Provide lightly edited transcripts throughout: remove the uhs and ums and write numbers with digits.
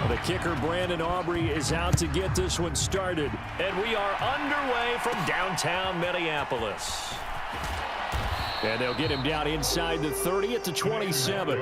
The kicker, Brandon Aubrey, is out to get this one started. And we are underway from downtown Minneapolis. And they'll get him down inside the 30 at the 27.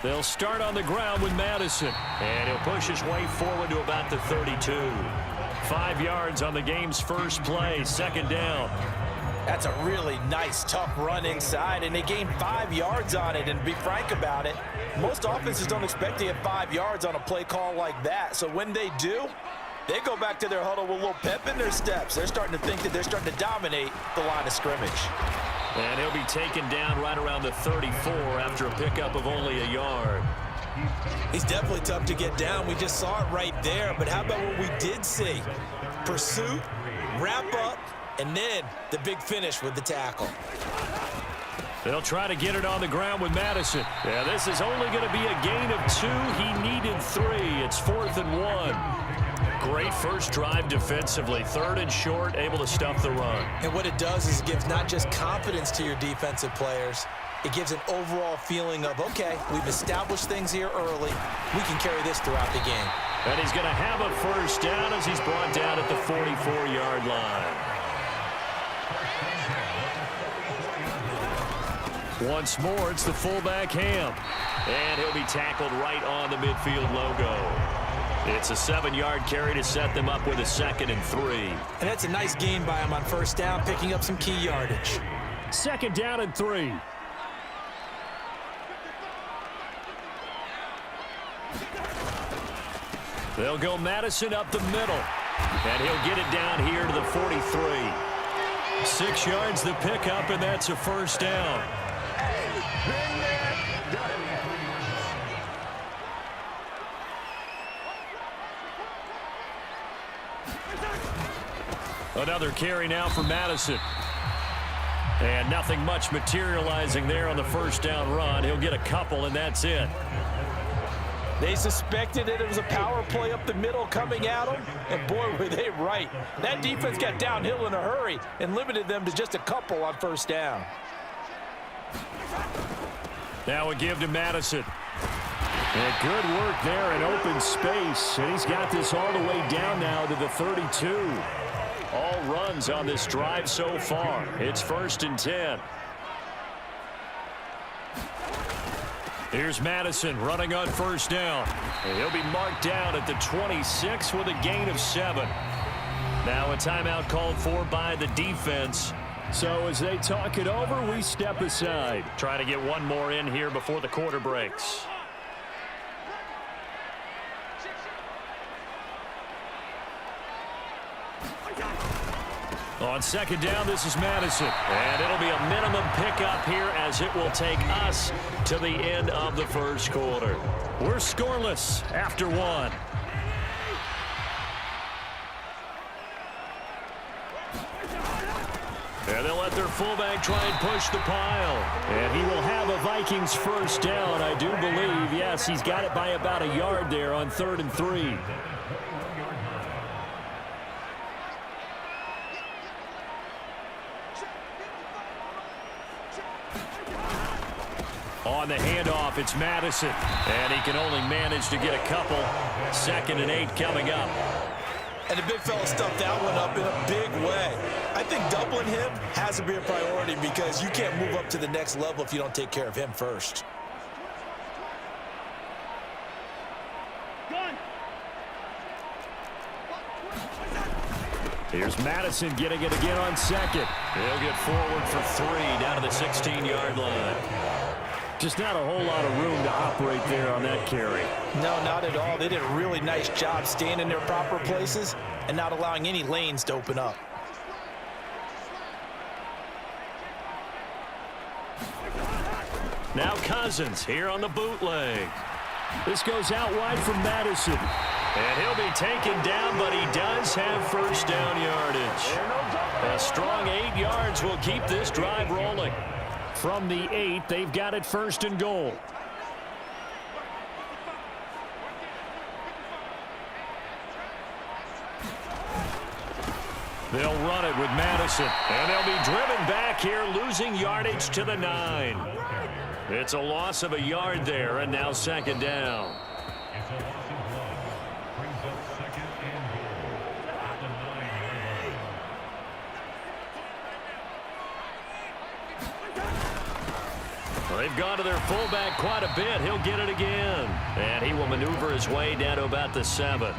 They'll start on the ground with Madison. And he'll push his way forward to about the 32. 5 yards on the game's first play, second down. That's a really nice, tough run inside, and they gained 5 yards on it. And to be frank about it, most offenses don't expect to get 5 yards on a play call like that. So when they do, they go back to their huddle with a little pep in their steps. They're starting to think that they're starting to dominate the line of scrimmage. And he'll be taken down right around the 34 after a pickup of only a yard. He's definitely tough to get down. We just saw it right there. But how about what we did see? Pursuit, wrap up, and then the big finish with the tackle. They'll try to get it on the ground with Madison. Yeah, this is only going to be a gain of 2. He needed 3. It's 4th and 1. Great first drive defensively. 3rd and short, able to stuff the run. And what it does is it gives not just confidence to your defensive players, it gives an overall feeling of, okay, we've established things here early. We can carry this throughout the game. And he's going to have a first down as he's brought down at the 44-yard line. Once more, it's the fullback Ham. And he'll be tackled right on the midfield logo. It's a 7-yard carry to set them up with a 2nd and 3. And that's a nice gain by him on first down, picking up some key yardage. 2nd down and 3. They'll go Madison up the middle. And he'll get it down here to the 43. 6 yards the pickup, and that's a first down. Another carry now for Madison. And nothing much materializing there on the first down run. He'll get a couple, and that's it. They suspected that it was a power play up the middle coming at them, and boy, were they right. That defense got downhill in a hurry and limited them to just a couple on first down. Now a give to Madison. And good work there in open space. And he's got this all the way down now to the 32. All runs on this drive so far. It's 1st and 10. Here's Madison running on first down. And he'll be marked down at the 26 with a gain of 7. Now a timeout called for by the defense. So as they talk it over, we step aside. Trying to get one more in here before the quarter breaks. On 2nd down, this is Madison. And it'll be a minimum pickup here as it will take us to the end of the first quarter. We're scoreless after 1. And they'll let their fullback try and push the pile. And he will have a Vikings first down, I do believe. Yes, he's got it by about a yard there on 3rd and 3. On the handoff, it's Madison. And he can only manage to get a couple. 2nd and 8 coming up. And the big fella stuffed that one up in a big way. I think doubling him has to be a priority because you can't move up to the next level if you don't take care of him first. Here's Madison getting it again on 2nd. He'll get forward for 3 down to the 16-yard line. Just not a whole lot of room to operate there on that carry. No, not at all. They did a really nice job staying in their proper places and not allowing any lanes to open up. Now Cousins here on the bootleg. This goes out wide from Madison. And he'll be taken down, but he does have first down yardage. A strong 8 yards will keep this drive rolling. From the 8, they've got it 1st and goal. They'll run it with Madison, and they'll be driven back here, losing yardage to the 9. It's a loss of a yard there, and now second down. They've gone to their fullback quite a bit. He'll get it again. And he will maneuver his way down to about the 7.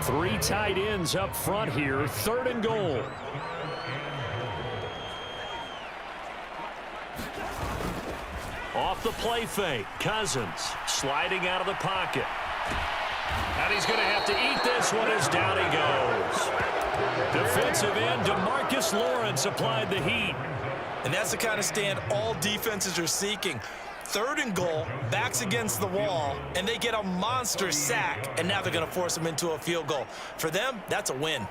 3 tight ends up front here. 3rd and goal. Off the play fake. Cousins sliding out of the pocket. And he's going to have to eat this one as down he goes. Defensive end DeMarcus Lawrence applied the heat. And that's the kind of stand all defenses are seeking. 3rd and goal, backs against the wall, and they get a monster sack, and now they're going to force them into a field goal. For them, that's a win.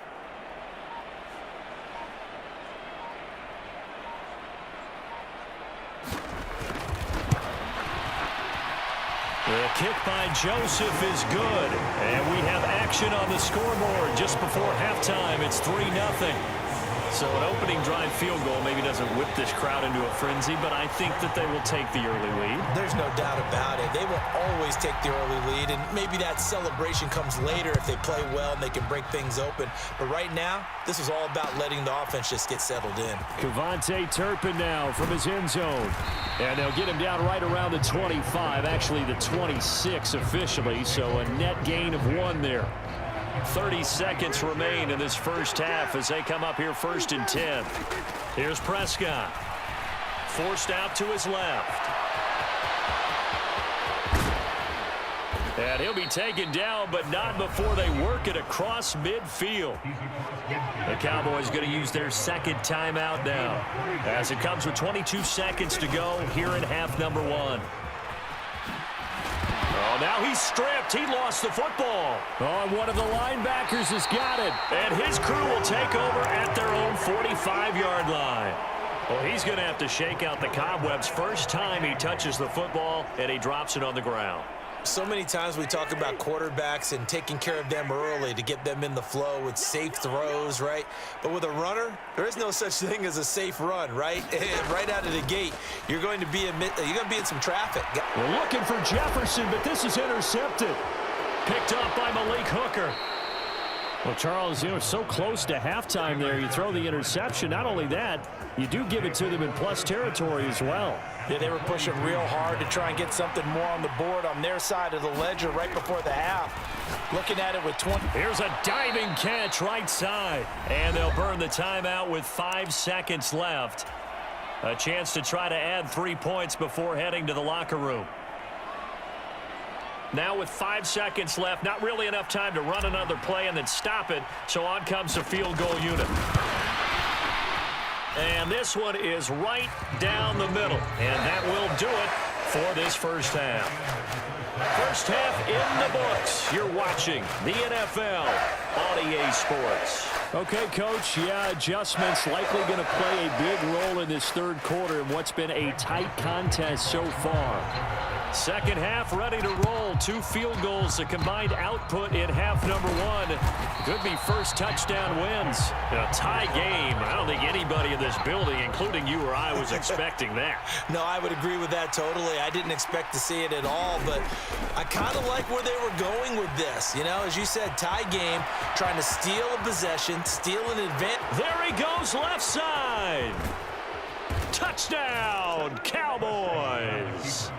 The kick by Joseph is good, and we have action on the scoreboard just before halftime. It's 3-0. So an opening drive field goal maybe doesn't whip this crowd into a frenzy, but I think that they will take the early lead. There's no doubt about it. They will always take the early lead, and maybe that celebration comes later if they play well and they can break things open. But right now, this is all about letting the offense just get settled in. Kevontae Turpin now from his end zone. And they'll get him down right around the 25, actually the 26 officially, so a net gain of 1 there. 30 seconds remain in this first half as they come up here 1st and 10. Here's Prescott. Forced out to his left. And he'll be taken down, but not before they work it across midfield. The Cowboys going to use their 2nd timeout now, as it comes with 22 seconds to go here in half number 1. Oh, now he's stripped. He lost the football. Oh, one of the linebackers has got it. And his crew will take over at their own 45-yard line. Well, he's going to have to shake out the cobwebs first time he touches the football, and he drops it on the ground. So many times we talk about quarterbacks and taking care of them early to get them in the flow with safe throws, right? But with a runner, there is no such thing as a safe run, right? Right out of the gate, you're going to be in some traffic. We're looking for Jefferson, but this is intercepted. Picked up by Malik Hooker. Well, Charles, so close to halftime there. You throw the interception. Not only that, you do give it to them in plus territory as well. Yeah, they were pushing real hard to try and get something more on the board on their side of the ledger right before the half. Looking at it with 20. Here's a diving catch right side. And they'll burn the timeout with 5 seconds left. A chance to try to add 3 points before heading to the locker room. Now with 5 seconds left, not really enough time to run another play and then stop it. So on comes the field goal unit. And this one is right down the middle. And that will do it for this first half. First half in the books. You're watching the NFL on EA Sports. Okay, Coach, adjustments likely going to play a big role in this 3rd quarter in what's been a tight contest so far. Second half ready to roll. 2 field goals, the combined output in half number 1. Could be first touchdown wins. A tie game. I don't think anybody in this building, including you or I, was expecting that. No, I would agree with that totally. I didn't expect to see it at all, but I kind of like where they were going with this. As you said, tie game, trying to steal a possession, steal an advantage. There he goes, left side. Touchdown, Cowboys.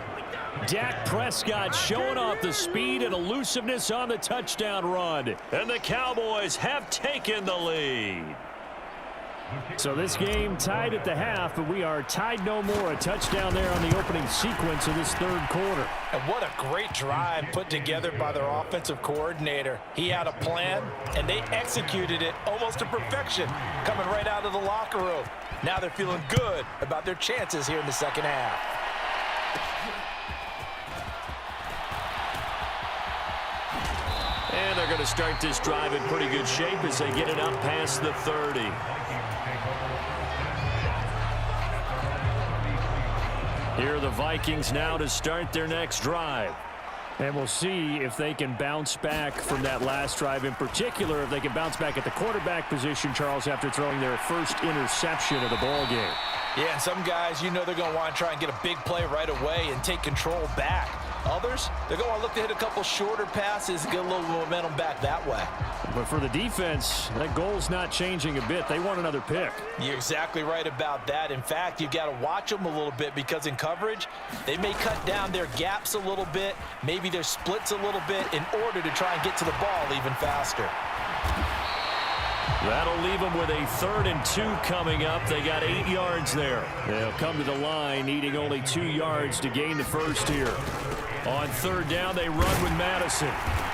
Dak Prescott showing off the speed and elusiveness on the touchdown run. And the Cowboys have taken the lead. So this game tied at the half, but we are tied no more. A touchdown there on the opening sequence of this 3rd quarter. And what a great drive put together by their offensive coordinator. He had a plan, and they executed it almost to perfection, coming right out of the locker room. Now they're feeling good about their chances here in the second half. And they're going to start this drive in pretty good shape as they get it up past the 30. Here are the Vikings now to start their next drive. And we'll see if they can bounce back from that last drive, in particular if they can bounce back at the quarterback position, Charles, after throwing their first interception of the ball game. Yeah, and some guys, you know they're going to want to try and get a big play right away and take control back. Others, they're going to look to hit a couple shorter passes and get a little momentum back that way. But for the defense, that goal's not changing a bit. They want another pick. You're exactly right about that. In fact, you've got to watch them a little bit because in coverage, they may cut down their gaps a little bit, maybe their splits a little bit in order to try and get to the ball even faster. That'll leave them with a 3rd and 2 coming up. They got 8 yards there. They'll come to the line, needing only 2 yards to gain the first here. On 3rd down, they run with Madison.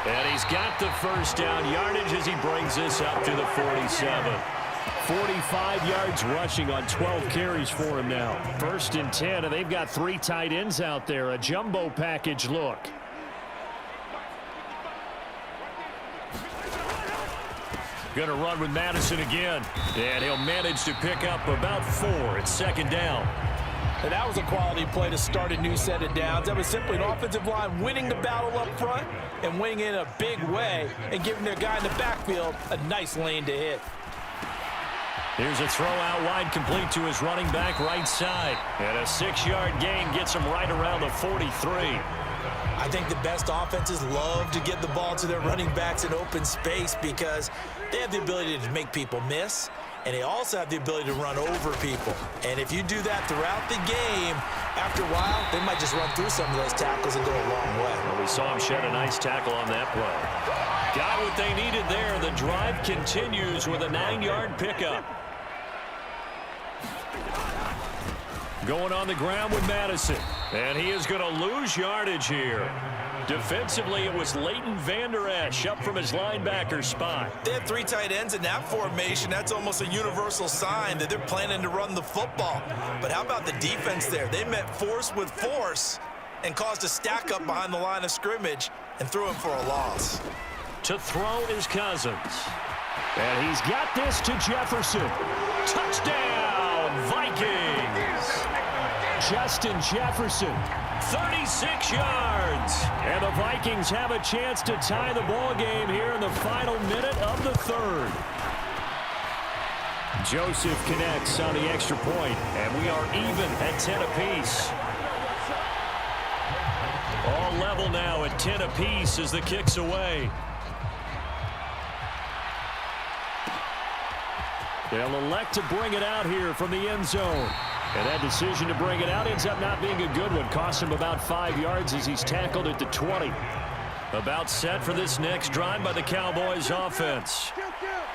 And he's got the first down yardage as he brings this up to the 47. 45 yards rushing on 12 carries for him now. 1st and 10, and they've got 3 tight ends out there. A jumbo package look. Going to run with Madison again. And he'll manage to pick up about 4 at 2nd down. And that was a quality play to start a new set of downs. That was simply an offensive line winning the battle up front and winning in a big way and giving their guy in the backfield a nice lane to hit. Here's a throw out wide, complete to his running back right side. And a 6-yard gain gets him right around the 43. I think the best offenses love to get the ball to their running backs in open space because they have the ability to make people miss, and they also have the ability to run over people. And if you do that throughout the game, after a while, they might just run through some of those tackles and go a long way. Well, we saw him shed a nice tackle on that play. Got what they needed there. The drive continues with a 9-yard pickup. Going on the ground with Madison. And he is going to lose yardage here. Defensively, it was Leighton Vander Esch up from his linebacker spot. They had 3 tight ends in that formation. That's almost a universal sign that they're planning to run the football. But how about the defense there? They met force with force and caused a stack up behind the line of scrimmage and threw him for a loss. To throw is Cousins. And he's got this to Jefferson. Touchdown, Vikings! Justin Jefferson, 36 yards. And the Vikings have a chance to tie the ball game here in the final minute of the 3rd. Joseph connects on the extra point, and we are even at 10 apiece. All level now at 10 apiece as the kick's away. They'll elect to bring it out here from the end zone. And that decision to bring it out ends up not being a good one. Costs him about 5 yards as he's tackled at the 20. About set for this next drive by the Cowboys offense.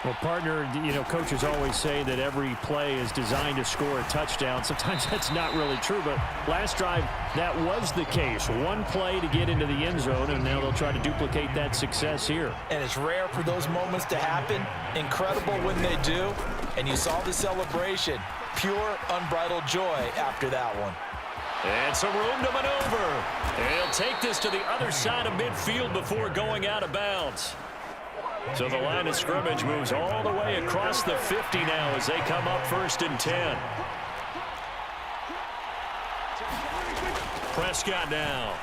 Well, partner, you know, coaches always say that every play is designed to score a touchdown. Sometimes that's not really true, but last drive, that was the case. One play to get into the end zone, and now they'll try to duplicate that success here. And it's rare for those moments to happen. Incredible when they do. And you saw the celebration. Pure, unbridled joy after that one. And some room to maneuver. And he'll take this to the other side of midfield before going out of bounds. So the line of scrimmage moves all the way across the 50 now as they come up 1st and 10. Prescott now.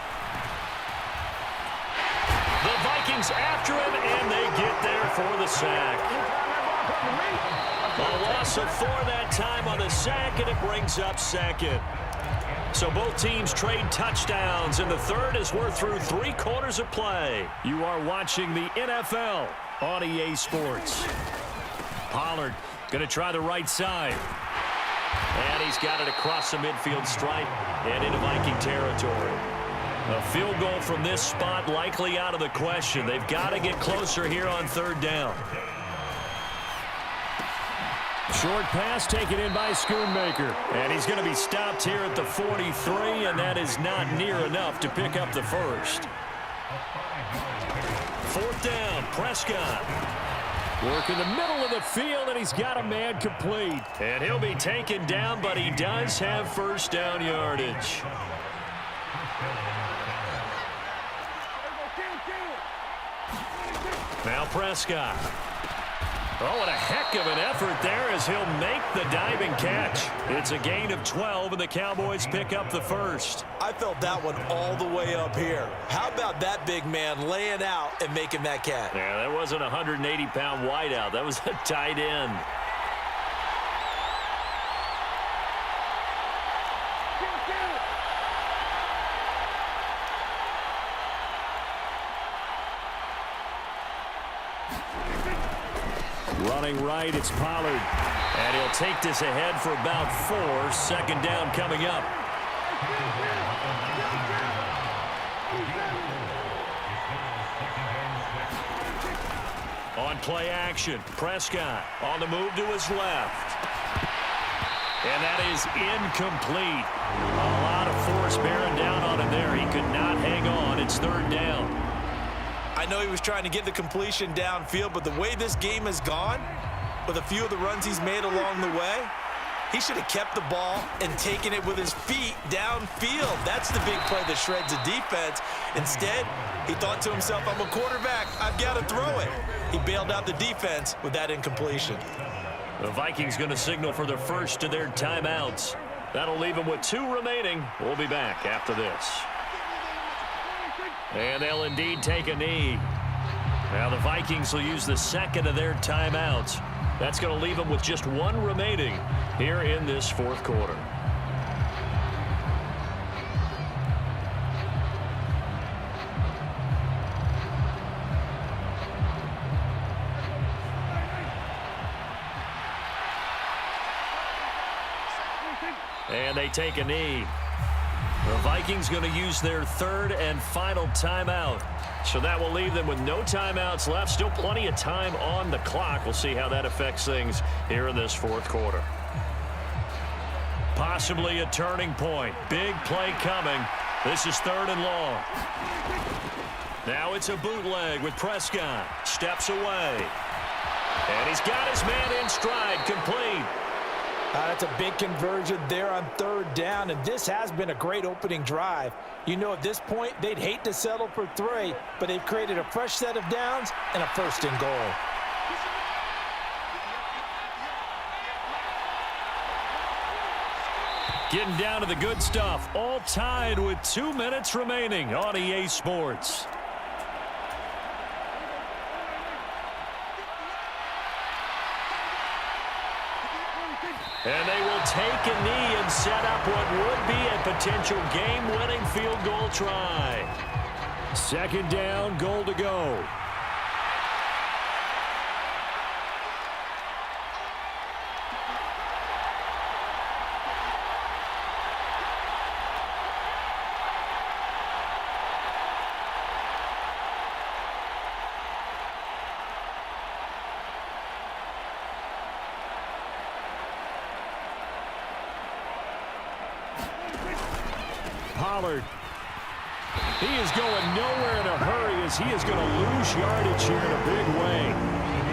The Vikings after him, and they get there for the sack. A loss of 4 that time on the sack, and it brings up 2nd. So both teams trade touchdowns, and the 3rd as we're through 3 quarters of play. You are watching the NFL on EA Sports. Pollard going to try the right side. And he's got it across the midfield stripe and into Viking territory. A field goal from this spot likely out of the question. They've got to get closer here on 3rd down. Short pass taken in by Schoonmaker. And he's going to be stopped here at the 43, and that is not near enough to pick up the first. 4th down, Prescott. Work in the middle of the field, and he's got a man complete. And he'll be taken down, but he does have 1st down yardage. Now Prescott. Oh, and a heck of an effort there as he'll make the diving catch. It's a gain of 12, and the Cowboys pick up the first. I felt that one all the way up here. How about that big man laying out and making that catch? Yeah, that wasn't a 180-pound wideout. That was a tight end. Running right, it's Pollard. And he'll take this ahead for about 4. Second down coming up. On play action, Prescott on the move to his left. And that is incomplete. A lot of force bearing down on him there. He could not hang on. It's third down. I know he was trying to get the completion downfield, but the way this game has gone, with a few of the runs he's made along the way, he should have kept the ball and taken it with his feet downfield. That's the big play that shreds the defense. Instead, he thought to himself, I'm a quarterback, I've got to throw it. He bailed out the defense with that incompletion. The Vikings going to signal for their first of their timeouts. That'll leave them with 2 remaining. We'll be back after this. And they'll indeed take a knee. Now the Vikings will use the second of their timeouts. That's going to leave them with just 1 remaining here in this fourth quarter. And they take a knee. The Vikings going to use their third and final timeout. So that will leave them with no timeouts left. Still plenty of time on the clock. We'll see how that affects things here in this fourth quarter. Possibly a turning point. Big play coming. This is third and long. Now it's a bootleg with Prescott. Steps away. And he's got his man in stride, complete. That's a big conversion there on third down, and this has been a great opening drive. You know, at this point, they'd hate to settle for 3, but they've created a fresh set of downs and a first and goal. Getting down to the good stuff, all tied with 2 minutes remaining on EA Sports. And they will take a knee and set up what would be a potential game-winning field goal try. Second down, goal to go. Pollard. He is going nowhere in a hurry as he is going to lose yardage here in a big way.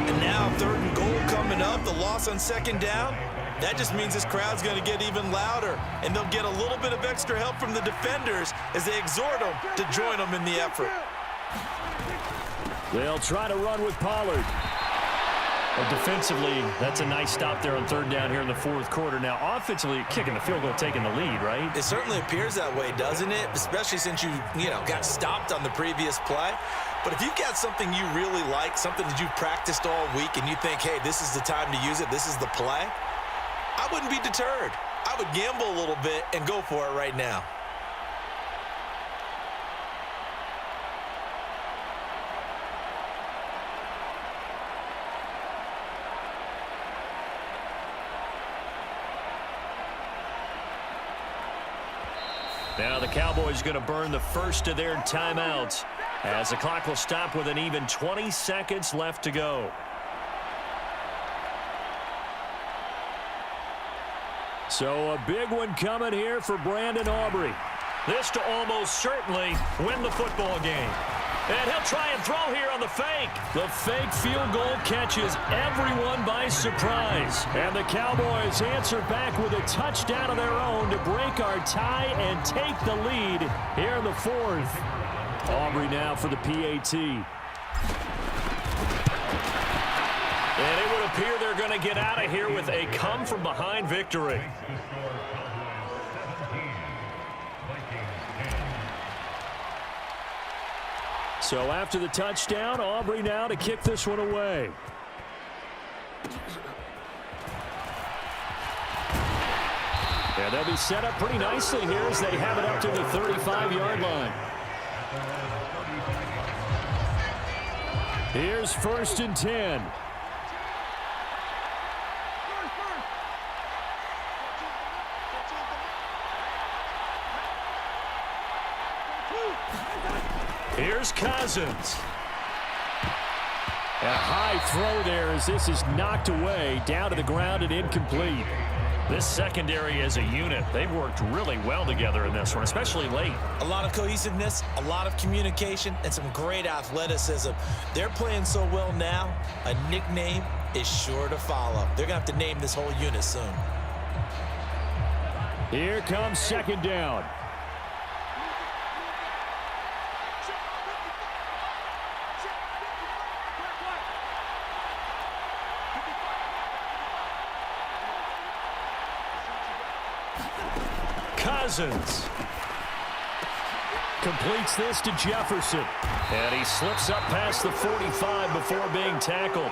And now third and goal coming up, the loss on second down. That just means this crowd's going to get even louder, and they'll get a little bit of extra help from the defenders as they exhort them to join them in the effort. They'll try to run with Pollard. Well, defensively, that's a nice stop there on third down here in the fourth quarter. Now, offensively, kicking the field goal, taking the lead, right? It certainly appears that way, doesn't it? Especially since you got stopped on the previous play. But if you've got something you really like, something that you've practiced all week, and you think, hey, this is the time to use it, this is the play, I wouldn't be deterred. I would gamble a little bit and go for it right now. Now the Cowboys going to burn the first of their timeouts as the clock will stop with an even 20 seconds left to go. So a big one coming here for Brandon Aubrey. This to almost certainly win the football game. And he'll try and throw here on the fake. The fake field goal catches everyone by surprise. And the Cowboys answer back with a touchdown of their own to break our tie and take the lead here in the fourth. Aubrey now for the PAT. And it would appear they're going to get out of here with a come-from-behind victory. So after the touchdown, Aubrey now to kick this one away. And they'll be set up pretty nicely here as they have it up to the 35-yard line. Here's 1st and 10. Here's Cousins. And a high throw there as this is knocked away, down to the ground and incomplete. This secondary as a unit, they've worked really well together in this one, especially late. A lot of cohesiveness, a lot of communication, and some great athleticism. They're playing so well now, a nickname is sure to follow. They're going to have to name this whole unit soon. Here comes 2nd down. Cousins completes this to Jefferson. And he slips up past the 45 before being tackled.